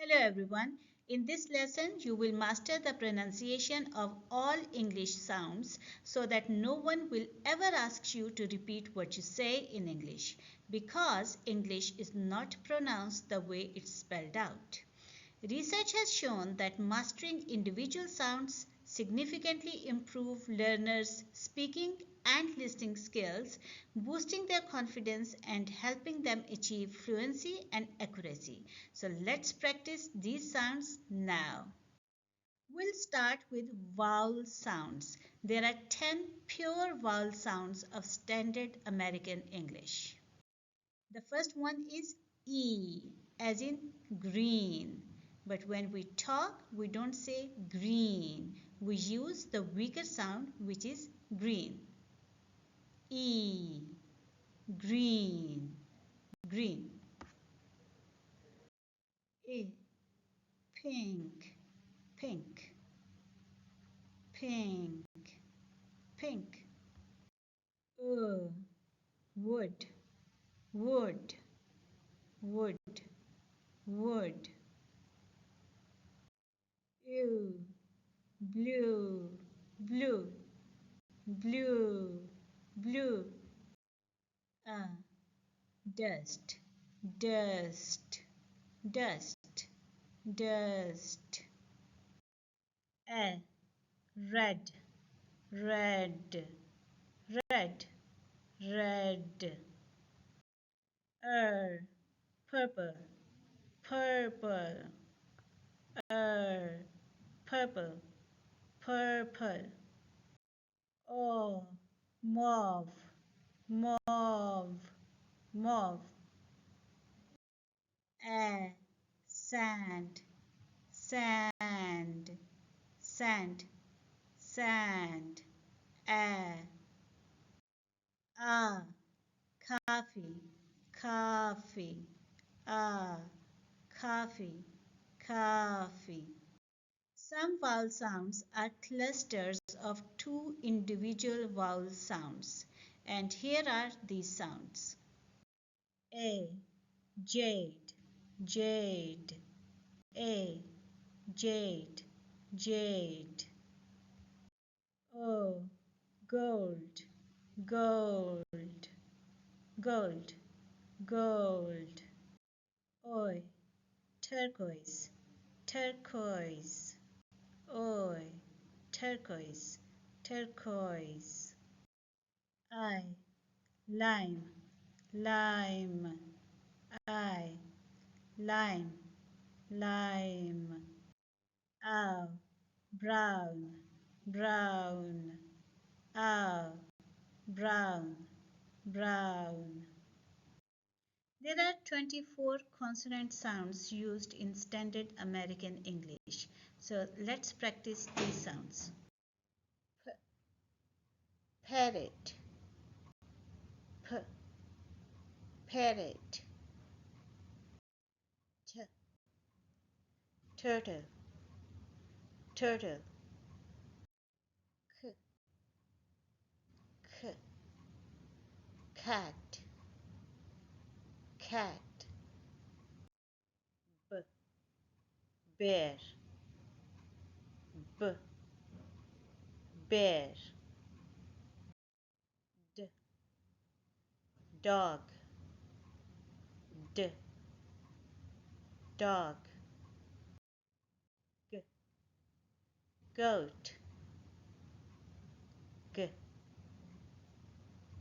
Hello everyone. In this lesson, you will master the pronunciation of all English sounds so that no one will ever ask you to repeat what you say in English because English is not pronounced the way it's spelled out. Research has shown that mastering individual sounds significantly improve learners' speaking and listening skills, boosting their confidence and helping them achieve fluency and accuracy. So let's practice these sounds now. We'll start with vowel sounds. There are 10 pure vowel sounds of standard American English. The first one is E, as in green. But when we talk, we don't say green. We use the weaker sound, which is green. E, green, green. E, pink, pink, pink, pink. Wood, wood, wood, wood. Blue, blue, blue, blue. Dust, dust, dust, dust. Red, red, red, red. Purple, purple. Purple, purple. Mauve, mauve, mauve. Sand, sand, sand, sand. Coffee, coffee. Coffee, coffee. Some vowel sounds are clusters of two individual vowel sounds, and here are these sounds. A, jade, jade. A, jade, jade. O, gold, gold, gold, gold. Oi, turquoise, turquoise. Oi, turquoise, turquoise. I, lime, lime. I, lime, lime. Ow, brown, brown. Ow, brown, brown. There are 24 consonant sounds used in standard American English. So let's practice these sounds. Parrot, parrot. Turtle, turtle. Cat, cat. Bear, bear. Dog, dog. Goat,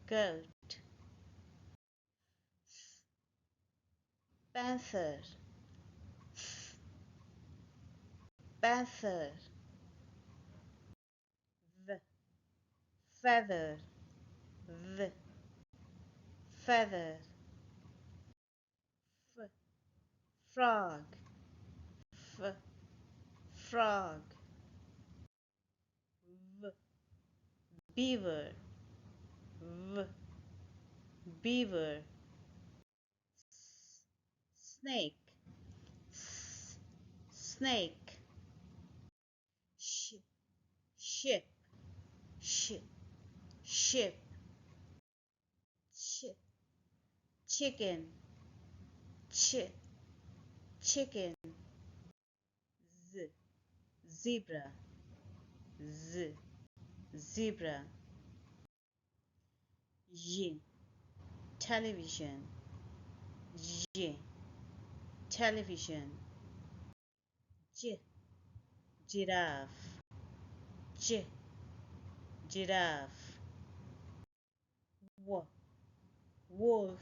goat. Panther, panther. Feather, feather. Frog, frog. Beaver, beaver. Snake, snake. Ship, ship. Chicken, chicken. Z, zebra, Z, zebra. Y, television, Y, television. J, giraffe, J, giraffe. W, wolf,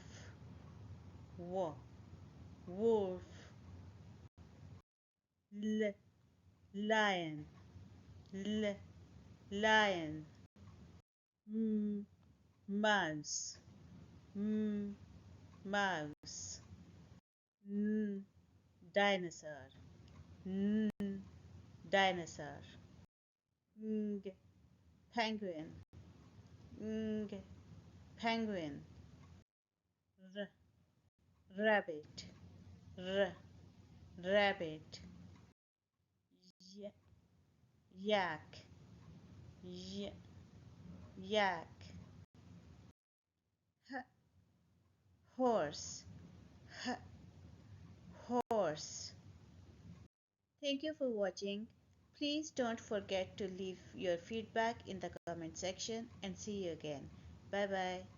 W, wolf. L, lion, L, lion. M, mouse, M, mouse. N, dinosaur, N, dinosaur. Ng, penguin, Ng, penguin. R, rabbit, R, rabbit. Y, yak, Y, yak. H, horse, H, horse. Thank you for watching. Please don't forget to leave your feedback in the comment section and see you again. Bye bye.